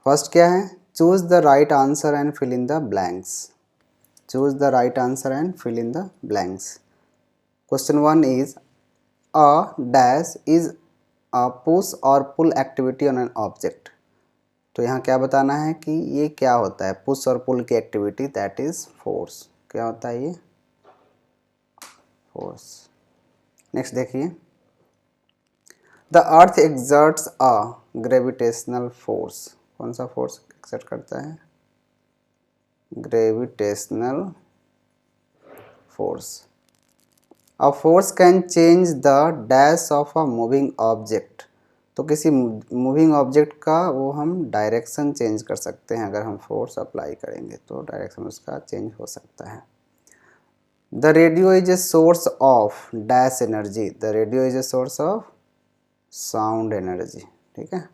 First क्या है, choose the right answer and fill in the blanks. Choose the right answer and fill in the blanks. Question 1 is a dash is a push और pull activity on an object. तो यहाँ क्या बताना है कि ये क्या होता है, पुश और पुल की एक्टिविटी, दैट इज फोर्स। क्या होता है ये, फोर्स। नेक्स्ट देखिए, the earth exerts a gravitational force. कौन सा फोर्स एक्सर्ट करता है, gravitational force. A force can change the dash of a moving object. तो किसी मूविंग ऑब्जेक्ट का वो हम डायरेक्शन चेंज कर सकते हैं, अगर हम फोर्स अप्लाई करेंगे तो डायरेक्शन उसका चेंज हो सकता है। The radio is a source of dash energy. The radio is a source of sound energy. ठीक है।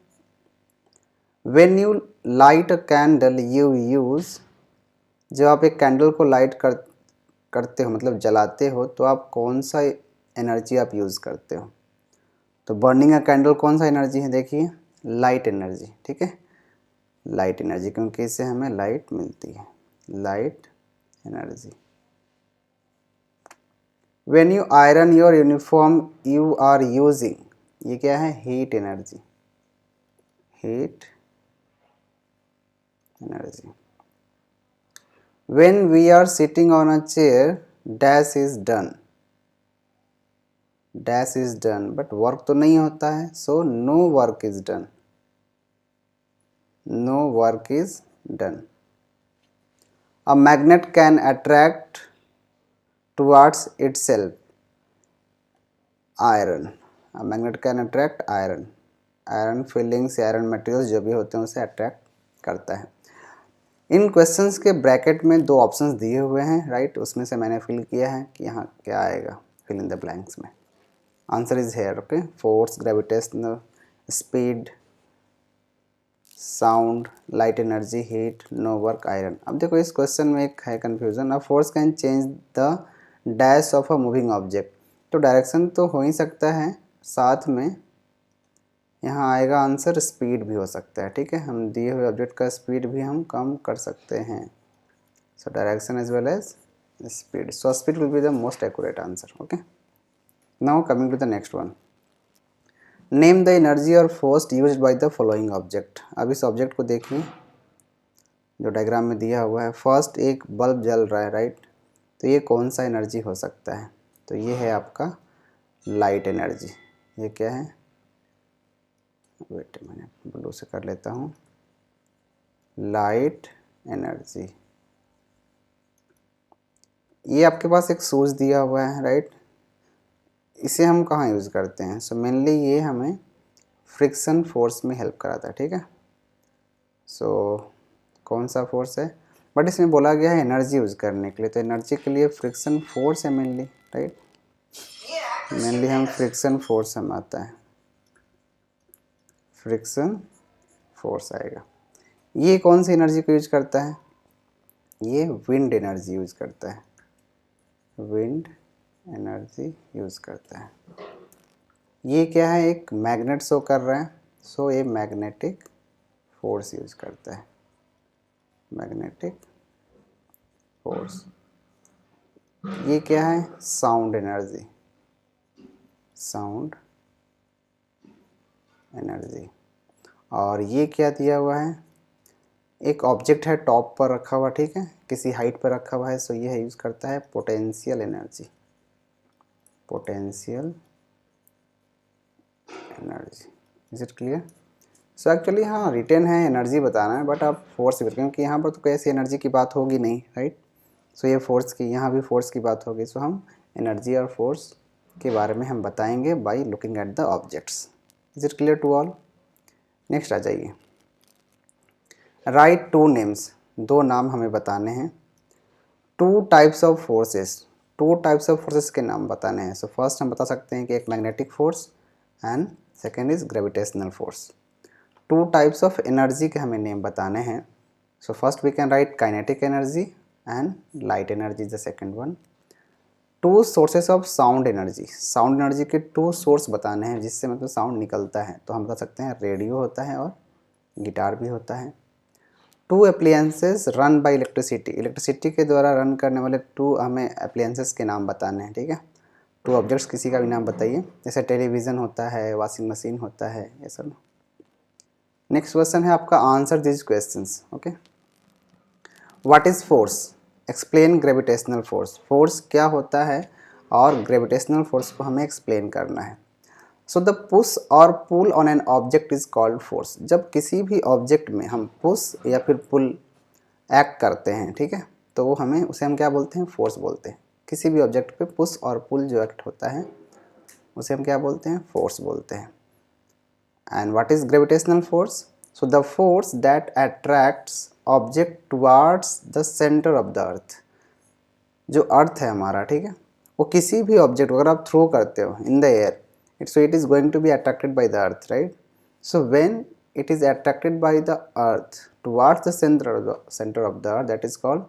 When you light a candle you use. जब आप एक कैंडल को लाइट करते हो, मतलब जलाते हो, तो आप कौन सा एनर्जी आप यूज़ करते हो। तो बर्निंग अ कैंडल कौन सा एनर्जी है, देखिए लाइट एनर्जी। ठीक है, लाइट एनर्जी, क्योंकि इससे हमें लाइट मिलती है, light energy. When you iron your uniform you are using. ये क्या है, heat energy, heat energy. When we are sitting on a chair, dash is done, dash is done, but work तो नहीं होता है, so no work is done, no work is done. A magnet can attract towards itself iron. A magnet can attract iron. Iron filings, iron materials जो भी होते हैं उसे attract करता है। इन क्वेश्चंस के ब्रैकेट में दो ऑप्शंस दिए हुए हैं, राइट। उसमें से मैंने फिल किया है कि यहाँ क्या आएगा, फिल इन द ब्लैंक्स में। Answer is here, okay. Force, gravitational, speed, sound, light energy, heat, no work, iron. अब देखो इस क्वेश्चन में एक है confusion. A force can change the dash of a moving object. तो डायरेक्शन तो हो ही सकता है, साथ में यहाँ आएगा आंसर स्पीड भी हो सकता है। ठीक है, हम दिए हुए ऑब्जेक्ट का स्पीड भी हम कम कर सकते हैं। So direction as well as speed. So speed will be the most accurate answer, okay. Now coming to the next one, name the energy और force used by the following object. अब इस object को देखिए जो diagram में दिया हुआ है। फर्स्ट एक बल्ब जल रहा है, राइट। तो ये कौन सा एनर्जी हो सकता है, तो ये है आपका लाइट एनर्जी। ये क्या है, वेट मैंने ब्लू से कर लेता हूँ, लाइट एनर्जी। ये आपके पास एक सूज दिया हुआ है, राइट। इसे हम कहाँ यूज़ करते हैं, सो मेनली ये हमें फ्रिक्शन फोर्स में हेल्प कराता है। ठीक है, सो कौन सा फोर्स है, बट इसमें बोला गया है एनर्जी यूज़ करने के लिए, तो एनर्जी के लिए फ्रिक्शन फोर्स है मेनली, राइट। मेनली हम फ्रिक्शन फोर्स हम आता है, फ्रिक्शन फोर्स आएगा। ये कौन सी एनर्जी को यूज करता है, ये विंड एनर्जी यूज करता है, विंड एनर्जी यूज करता है। ये क्या है, एक मैग्नेट शो कर रहा है, सो ये मैग्नेटिक फोर्स यूज करता है, मैग्नेटिक फोर्स। ये क्या है, साउंड एनर्जी, साउंड एनर्जी। और ये क्या दिया हुआ है, एक ऑब्जेक्ट है टॉप पर रखा हुआ, ठीक है, किसी हाइट पर रखा हुआ है, सो ये यूज़ करता है potential energy, potential energy. Is it clear. So actually हाँ रिटेन है, एनर्जी बताना है, बट आप फोर्स क्योंकि यहाँ पर तो कैसी एनर्जी की बात होगी नहीं, राइट। सो ये फोर्स की, यहाँ भी फोर्स की बात होगी, सो हम एनर्जी और फोर्स के बारे में हम बताएंगे by looking at the objects. Is it clear to all. Next आ जाइए, राइट टू नेम्स, दो नाम हमें बताने हैं। Two types of forces, two types of forces के नाम बताने हैं। सो फर्स्ट हम बता सकते हैं कि एक magnetic force and second is gravitational force. Two types of energy के हमें नेम बताने हैं। So first we can write kinetic energy and light energy is the second one. Two sources of sound energy, sound energy के two source बताने हैं जिससे मतलब sound निकलता है, तो हम बता सकते हैं रेडियो होता है और गिटार भी होता है। Two appliances run by electricity के द्वारा रन करने वाले टू हमें अप्लायंसेस के नाम बताने हैं, ठीक है। टू ऑब्जेक्ट्स किसी का भी नाम बताइए, जैसे टेलीविज़न होता है, वॉशिंग मशीन होता है, ये सब। नेक्स्ट क्वेश्चन है आपका, answer this questions, okay. What is force, explain gravitational force. Force क्या होता है और ग्रेविटेशनल फोर्स को हमें एक्सप्लेन करना है। सो द पुश और pull on an object is called force. जब किसी भी ऑब्जेक्ट में हम पुश या फिर पुल एक्ट करते हैं, ठीक है, तो वो हमें उसे हम क्या बोलते हैं, फोर्स बोलते हैं। किसी भी ऑब्जेक्ट पे पुश और पुल जो एक्ट होता है उसे हम क्या बोलते हैं, फोर्स बोलते हैं। And what is gravitational force, so the force that attracts object towards the centre of the earth. जो अर्थ है हमारा, ठीक है, वो किसी भी ऑब्जेक्ट अगर आप थ्रो करते हो in the air, so it is going to be attracted by the earth, right? So when it is attracted by the earth towards the center of the earth, that is called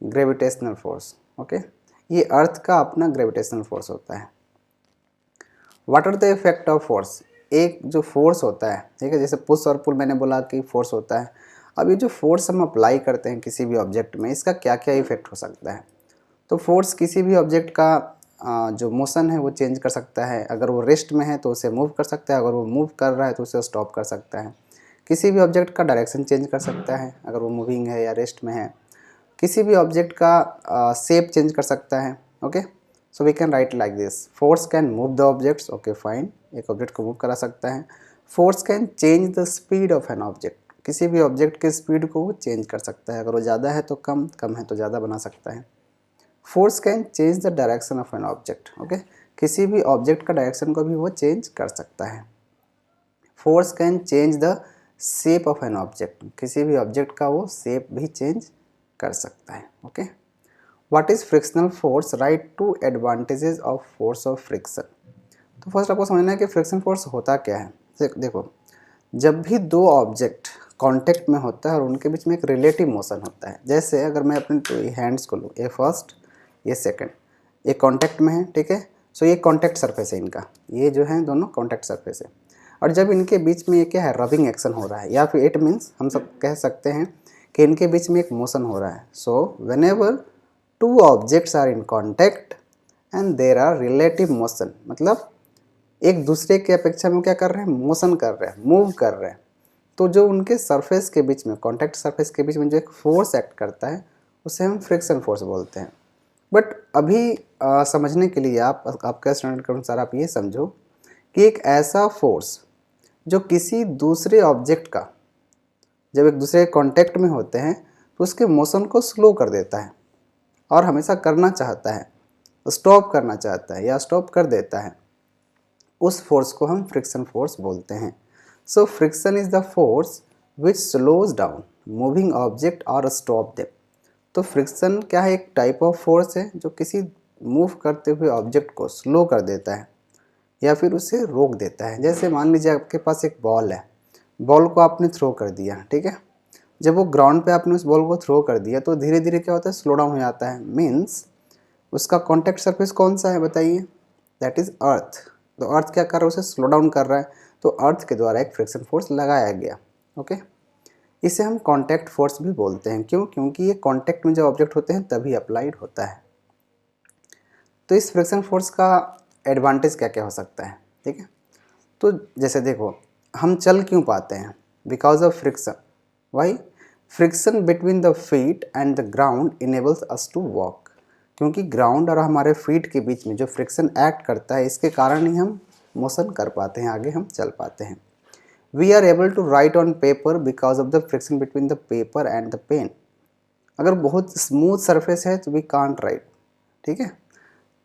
gravitational force, okay? ये अर्थ का अपना gravitational force होता है। What are the effect of force, एक जो force होता है, ठीक है, जैसे पुश और पुल मैंने बोला कि फोर्स होता है। अब ये जो फोर्स हम अप्लाई करते हैं किसी भी ऑब्जेक्ट में, इसका क्या क्या इफेक्ट हो सकता है। तो फोर्स किसी भी ऑब्जेक्ट का जो मोशन है वो चेंज कर सकता है। अगर वो रेस्ट में है तो उसे मूव कर सकता है, अगर वो मूव कर रहा है तो उसे स्टॉप कर सकता है। किसी भी ऑब्जेक्ट का डायरेक्शन चेंज कर सकता है अगर वो मूविंग है या रेस्ट में है। किसी भी ऑब्जेक्ट का शेप चेंज कर सकता है, okay. So we can write like this, force can move the objects, okay fine, एक ऑब्जेक्ट को मूव करा सकता है। Force can change the speed of an object, किसी भी ऑब्जेक्ट के स्पीड को वो चेंज कर सकता है, अगर वो ज़्यादा है तो कम, कम है तो ज़्यादा बना सकता है। Force can change the direction of an object, okay, किसी भी ऑब्जेक्ट का डायरेक्शन को भी वो चेंज कर सकता है। Force can change the shape of an object, किसी भी ऑब्जेक्ट का वो शेप भी चेंज कर सकता है, okay. What is frictional force, write two advantages of force of friction. तो फर्स्ट आपको समझना है कि फ्रिक्शन फोर्स होता क्या है। देखो, जब भी दो ऑब्जेक्ट कांटेक्ट में होता है और उनके बीच में एक रिलेटिव मोशन होता है, जैसे अगर मैं अपने हैंड्स को लूँ, ये फर्स्ट ये सेकंड, ये कांटेक्ट में है, ठीक है। सो ये कांटेक्ट सरफेस है इनका, ये जो है दोनों कांटेक्ट सरफेस है। और जब इनके बीच में ये क्या है, रबिंग एक्शन हो रहा है, या फिर इट मीन्स हम सब कह सकते हैं कि इनके बीच में एक मोशन हो रहा है। So whenever two objects are in contact and there are relative motion, मतलब एक दूसरे की अपेक्षा में क्या कर रहे हैं, मोशन कर रहे हैं, मूव कर रहे हैं, तो जो उनके सरफेस के बीच में, कांटेक्ट सरफेस के बीच में जो एक फोर्स एक्ट करता है उसे हम फ्रिक्शन फोर्स बोलते हैं। बट अभी समझने के लिए आपका स्टैंडर्ड के अनुसार आप ये समझो कि एक ऐसा फोर्स जो किसी दूसरे ऑब्जेक्ट का, जब एक दूसरे कांटेक्ट में होते हैं तो उसके मोशन को स्लो कर देता है और हमेशा करना चाहता है, स्टॉप करना चाहता है या स्टॉप कर देता है, उस फोर्स को हम फ्रिक्शन फोर्स बोलते हैं। So friction is the force which slows down moving object और स्टॉप देम। तो फ्रिक्शन क्या है, एक टाइप ऑफ फोर्स है जो किसी मूव करते हुए ऑब्जेक्ट को स्लो कर देता है या फिर उसे रोक देता है। जैसे मान लीजिए आपके पास एक बॉल है, बॉल को आपने थ्रो कर दिया, ठीक है। जब वो ग्राउंड पे आपने उस बॉल को थ्रो कर दिया तो धीरे धीरे क्या होता है, स्लो डाउन हो जाता है। मीन्स उसका कॉन्टैक्ट सरफेस कौन सा है बताइए, दैट इज़ अर्थ। तो अर्थ क्या कर रहा है, उसे स्लो डाउन कर रहा है, तो अर्थ के द्वारा एक फ्रिक्शन फोर्स लगाया गया, ओके। इसे हम कांटेक्ट फोर्स भी बोलते हैं, क्यों, क्योंकि ये कांटेक्ट में जब ऑब्जेक्ट होते हैं तभी अप्लाइड होता है। तो इस फ्रिक्शन फोर्स का एडवांटेज क्या क्या हो सकता है, ठीक है। तो जैसे देखो, हम चल क्यों पाते हैं, because of friction. Why, friction between the feet and the ground enables us to walk, क्योंकि ग्राउंड और हमारे फीट के बीच में जो फ्रिक्शन एक्ट करता है, इसके कारण ही हम मोशन कर पाते हैं, आगे हम चल पाते हैं। We are able to write on paper because of the friction between the paper and the pen. अगर बहुत स्मूथ सरफेस है तो वी कांट राइट, ठीक है।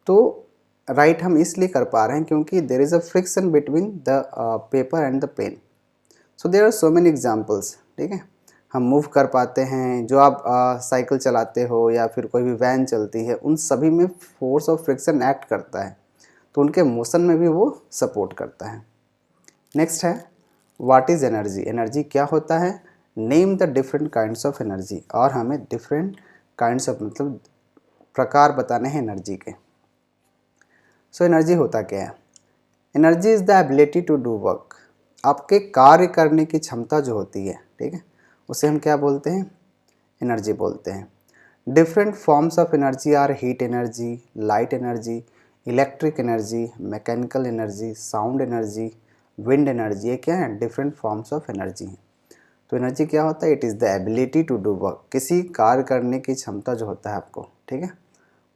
तो राइट हम इसलिए कर पा रहे हैं क्योंकि there is a friction between the paper and the pen. So there are so many examples, ठीक है। हम मूव कर पाते हैं, जो आप साइकिल चलाते हो या फिर कोई भी वैन चलती है, उन सभी में फोर्स ऑफ फ्रिक्शन एक्ट करता है, तो उनके मोशन में भी वो सपोर्ट करता है। नेक्स्ट है, व्हाट इज़ एनर्जी, एनर्जी क्या होता है। Name the different kinds of energy, और हमें डिफरेंट काइंड्स ऑफ मतलब प्रकार बताने हैं एनर्जी के। सो एनर्जी होता क्या है, energy is the ability to do work, आपके कार्य करने की क्षमता जो होती है, ठीक है, उसे हम क्या बोलते हैं, एनर्जी बोलते हैं। Different forms of energy are heat energy, light energy, electric energy, mechanical energy, sound energy, wind energy. ये क्या है, डिफरेंट फॉर्म्स ऑफ एनर्जी हैं। तो एनर्जी क्या होता है, it is the ability to do work, किसी कार्य करने की क्षमता जो होता है आपको, ठीक है,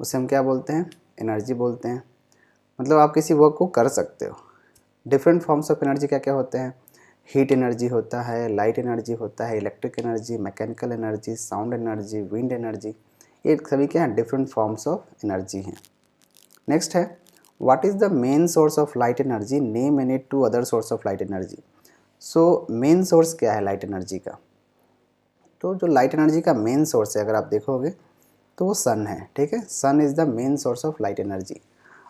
उसे हम क्या बोलते हैं, एनर्जी बोलते हैं। मतलब आप किसी वर्क को कर सकते हो। डिफरेंट फॉर्म्स ऑफ एनर्जी क्या क्या होते हैं, हीट एनर्जी होता है, लाइट एनर्जी होता है, electric energy, mechanical energy, sound energy, wind energy. ये सभी क्या हैं, डिफरेंट फॉर्म्स ऑफ एनर्जी हैं। नेक्स्ट है, what is the main source of light energy, name any two other source of light energy. So main source क्या है light energy का, तो जो लाइट एनर्जी का मेन सोर्स है अगर आप देखोगे तो वो सन है, ठीक है, sun is the main source of light energy.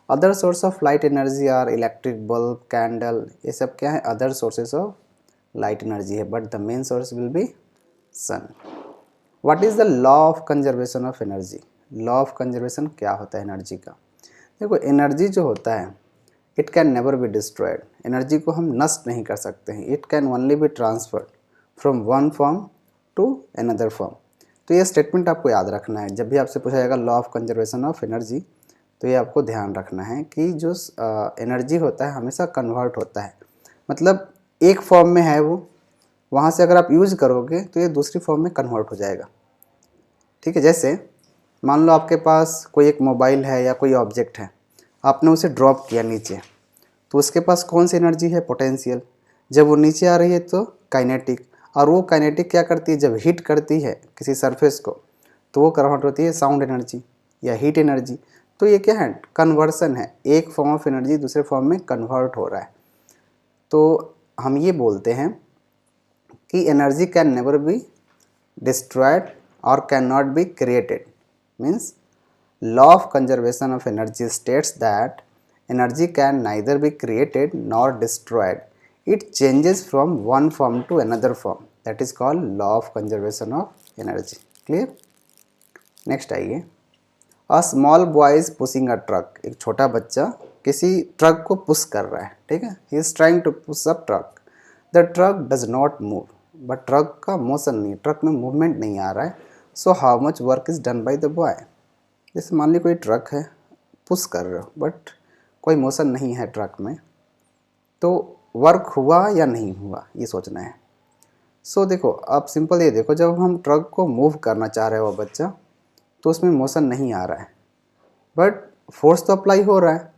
Other source of light energy are electric bulb, candle, ये सब क्या है, other sources of light energy है, but the main source will be sun. What is the law of conservation of energy, law of conservation क्या होता है energy का। देखो एनर्जी जो होता है it can never be destroyed, energy को हम नष्ट नहीं कर सकते हैं, it can only be transferred from one form to another form. तो ये स्टेटमेंट आपको याद रखना है, जब भी आपसे पूछा जाएगा law of conservation of energy तो ये आपको ध्यान रखना है कि जो एनर्जी होता है हमेशा कन्वर्ट होता है, मतलब एक फॉर्म में है वो, वहाँ से अगर आप यूज़ करोगे तो ये दूसरी फॉर्म में कन्वर्ट हो जाएगा, ठीक है। जैसे मान लो आपके पास कोई एक मोबाइल है या कोई ऑब्जेक्ट है, आपने उसे ड्रॉप किया नीचे, तो उसके पास कौन सी एनर्जी है, पोटेंशियल। जब वो नीचे आ रही है तो काइनेटिक, और वो काइनेटिक क्या करती है, जब हिट करती है किसी सरफेस को तो वो कन्वर्ट होती है साउंड एनर्जी या हीट एनर्जी। तो ये क्या है, कन्वर्सन है, एक फॉर्म ऑफ एनर्जी दूसरे फॉर्म में कन्वर्ट हो रहा है। तो हम ये बोलते हैं कि energy can never be destroyed और can not be created, means law of conservation of energy states that energy can neither be created nor destroyed, it changes from one form to another form, that is called law of conservation of energy। clear? next आइए, a small boy is pushing a truck, एक छोटा बच्चा किसी truck को push कर रहा है, ठीक है, he is trying to push a truck, the truck does not move, but truck का मोशन नहीं, ट्रक में मूवमेंट नहीं आ रहा है, so how much work is done by the boy। जैसे मान ली कोई ट्रक है, पुश कर रहे हो बट कोई मोशन नहीं है ट्रक में, तो वर्क हुआ या नहीं हुआ ये सोचना है। सो देखो आप सिंपल ये देखो, जब हम ट्रक को मूव करना चाह रहे हो बच्चा तो उसमें मोशन नहीं आ रहा है बट फोर्स तो अप्लाई हो रहा है।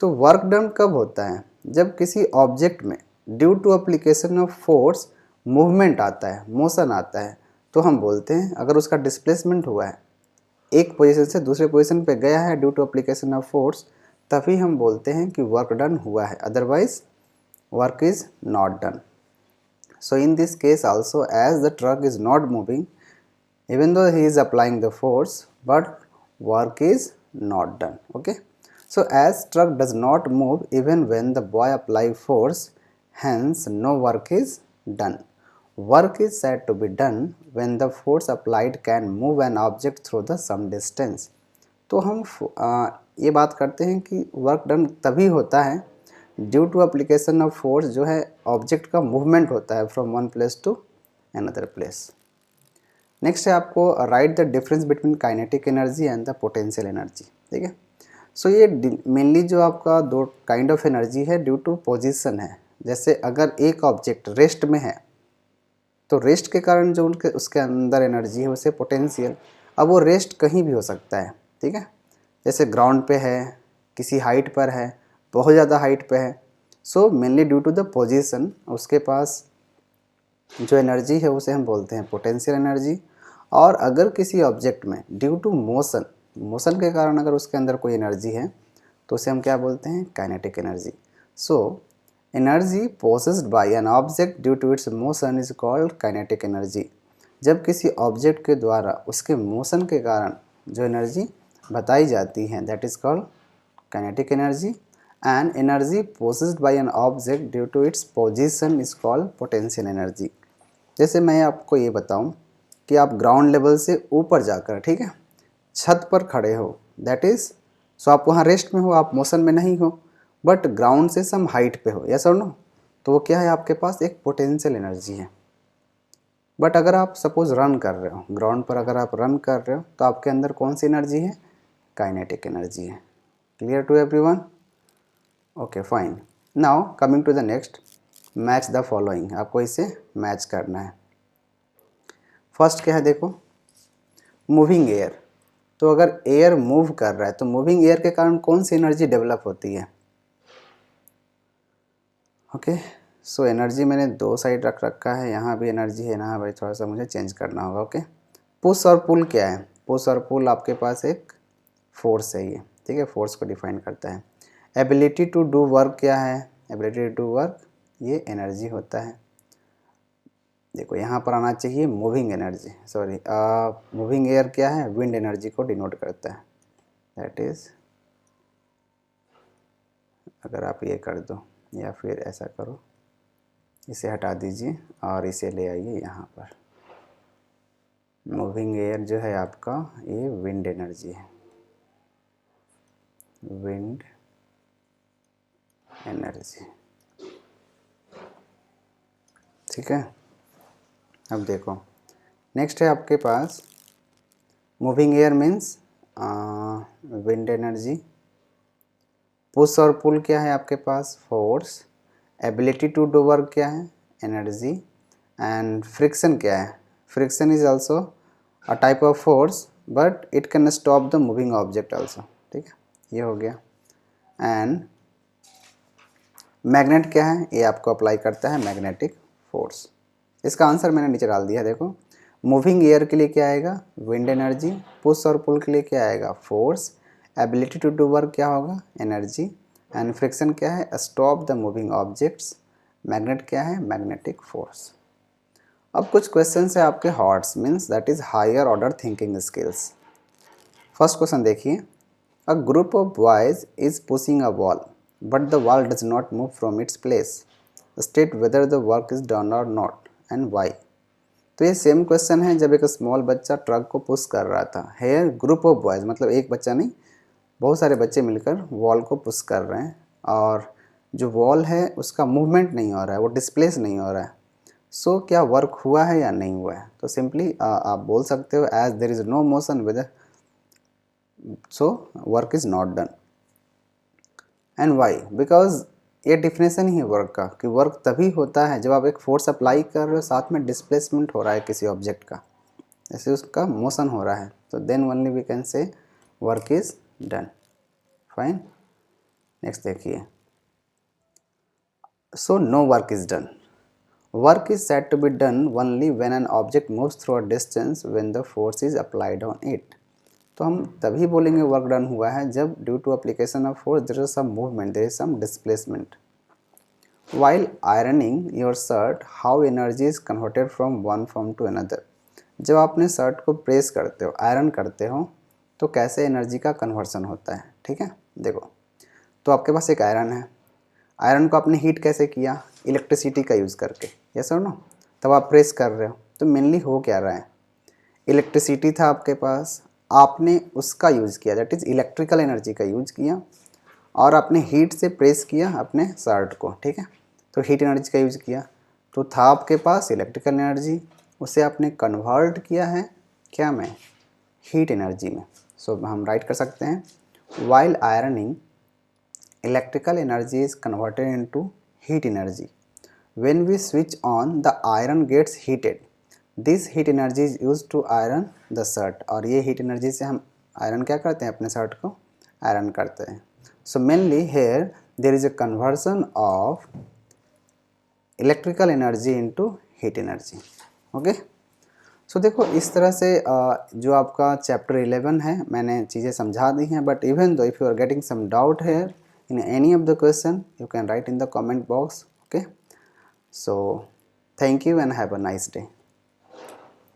तो वर्क डन कब होता है, जब किसी ऑब्जेक्ट में due to application of force movement आता है, मोशन आता है, तो हम बोलते हैं अगर उसका डिस्प्लेसमेंट हुआ है, एक पोजीशन से दूसरे पोजीशन पे गया है due to application of force, तभी हम बोलते हैं कि वर्क डन हुआ है, otherwise work is not done. So in this case also as the truck is not moving even though he is applying the force, but work is not done, okay। So as truck does not move even when the boy apply force, hence no work is done। Work is said to be done when the force applied can move an object through the some distance। तो हम ये बात करते हैं कि work done तभी होता है due to application of force, जो है ऑब्जेक्ट का मूवमेंट होता है from one place to another place. Next है आपको write the difference between kinetic energy and the potential energy, ठीक है। सो ये मेनली जो आपका दो काइंड ऑफ एनर्जी है ड्यू टू पोजीशन है। जैसे अगर एक ऑब्जेक्ट रेस्ट में है तो रेस्ट के कारण जो उनके उसके अंदर एनर्जी है उसे पोटेंशियल। अब वो रेस्ट कहीं भी हो सकता है, ठीक है, जैसे ग्राउंड पे है, किसी हाइट पर है, बहुत ज़्यादा हाइट पे है, so mainly due to the position उसके पास जो एनर्जी है उसे हम बोलते हैं पोटेंशियल एनर्जी। और अगर किसी ऑब्जेक्ट में ड्यू टू मोशन, मोशन के कारण अगर उसके अंदर कोई एनर्जी है तो उसे हम क्या बोलते हैं, kinetic energy. So energy possessed by an object due to its motion is called kinetic energy. जब किसी ऑब्जेक्ट के द्वारा उसके मोशन के कारण जो एनर्जी बताई जाती है that is called kinetic energy. And energy possessed by an object due to its position is called potential energy. जैसे मैं आपको ये बताऊं कि आप ग्राउंड लेवल से ऊपर जाकर, ठीक है, छत पर खड़े हो, दैट इज़ सो आप वहाँ रेस्ट में हो, आप मोशन में नहीं हो, बट ग्राउंड से सम हाइट पे हो, यस और नो, तो वो क्या है आपके पास एक पोटेंशियल एनर्जी है। बट अगर आप सपोज रन कर रहे हो, ग्राउंड पर अगर आप रन कर रहे हो तो आपके अंदर कौन सी एनर्जी है? काइनेटिक एनर्जी है। Clear to everyone? Okay fine. Now coming to the next, match the following. आपको इसे मैच करना है। फर्स्ट क्या है देखो, मूविंग एयर। तो अगर एयर मूव कर रहा है तो मूविंग एयर के कारण कौन सी एनर्जी डेवलप होती है? ओके, सो एनर्जी मैंने दो साइड रख रखा है, यहाँ भी एनर्जी है, यहाँ भाई थोड़ा सा मुझे चेंज करना होगा। ओके, पुश और पुल क्या है? पुश और पुल आपके पास एक फोर्स है ये, ठीक है, फोर्स को डिफाइन करता है। एबिलिटी टू डू वर्क क्या है? एबिलिटी टू डू वर्क ये एनर्जी होता है। देखो यहाँ पर आना चाहिए moving energy, sorry moving air क्या है? विंड एनर्जी को डिनोट करता है। दैट इज़, अगर आप ये कर दो या फिर ऐसा करो, इसे हटा दीजिए और इसे ले आइए यहाँ पर। मूविंग एयर जो है आपका ये विंड एनर्जी है, विंड एनर्जी, ठीक है। अब देखो नेक्स्ट है आपके पास moving air means wind energy, push और पुल क्या है आपके पास? Force, ability to do work क्या है? एनर्जी, एंड फ्रिक्शन क्या है? Friction is also a type of force but it can stop the moving object also, ठीक है, ये हो गया। एंड मैग्नेट क्या है? ये आपको अप्लाई करता है मैग्नेटिक फोर्स। इसका आंसर मैंने नीचे डाल दिया, देखो मूविंग एयर के लिए क्या आएगा? विंड एनर्जी, पुश और पुल के लिए क्या आएगा? Force, ability to do work क्या होगा? एनर्जी, एंड फ्रिक्शन क्या है? Stop the moving objects, magnet क्या है? Magnetic force. अब कुछ क्वेश्चन है आपके HOTS means that is higher order thinking skills. First question देखिए, a group of boys is pushing a wall but the wall does not move from its place, state whether the work is done और not and why. तो ये same question है जब एक small बच्चा truck को push कर रहा था। हेयर ग्रुप ऑफ बॉयज़ मतलब एक बच्चा नहीं, बहुत सारे बच्चे मिलकर वॉल को पुश कर रहे हैं और जो वॉल है उसका मूवमेंट नहीं हो रहा है, वो डिस्प्लेस नहीं हो रहा है। सो क्या वर्क हुआ है या नहीं हुआ है? तो सिंपली आप बोल सकते हो as there is no motion with, so work is not done. And why? Because ये डिफिनेशन ही है वर्क का कि वर्क तभी होता है जब आप एक फोर्स अप्लाई कर रहे हो, साथ में डिस्प्लेसमेंट हो रहा है किसी ऑब्जेक्ट का, जैसे उसका मोशन हो रहा है, तो then only we can say work is done. Fine, next देखिए, so no work is done. Work is said to be done only when an object moves through a distance when the force is applied on it. तो हम तभी बोलेंगे work done हुआ है जब due to application of force there is some movement, there is some displacement. While ironing your shirt, how energy is converted from one form to another? जब आपने shirt को प्रेस करते हो, आयरन करते हो, तो कैसे एनर्जी का कन्वर्सन होता है, ठीक है। देखो, तो आपके पास एक आयरन है, आयरन को आपने हीट कैसे किया? इलेक्ट्रिसिटी का यूज़ करके, यस और नो। तब आप प्रेस कर रहे हो, तो मेनली हो क्या रहा है? इलेक्ट्रिसिटी था आपके पास, आपने उसका यूज़ किया, दैट इज़ इलेक्ट्रिकल एनर्जी का यूज़ किया, और आपने हीट से प्रेस किया अपने शर्ट को, ठीक है, तो हीट एनर्जी का यूज़ किया, तो था आपके पास इलेक्ट्रिकल एनर्जी, उसे आपने कन्वर्ट किया है क्या में? हीट एनर्जी में। सो हम राइट कर सकते हैं while ironing electrical energy is converted into heat energy. When we switch on the iron gets heated, this heat energy is use to iron the shirt. और ये हीट एनर्जी से हम iron क्या करते हैं? अपने शर्ट को आयरन करते हैं। So mainly here there is a conversion of electrical energy into heat energy. Okay, so देखो इस तरह से जो आपका चैप्टर 11 है मैंने चीज़ें समझा दी हैं, but even though if you are getting some doubt here in any of the question you can write in the comment box. Okay, so thank you and have a nice day.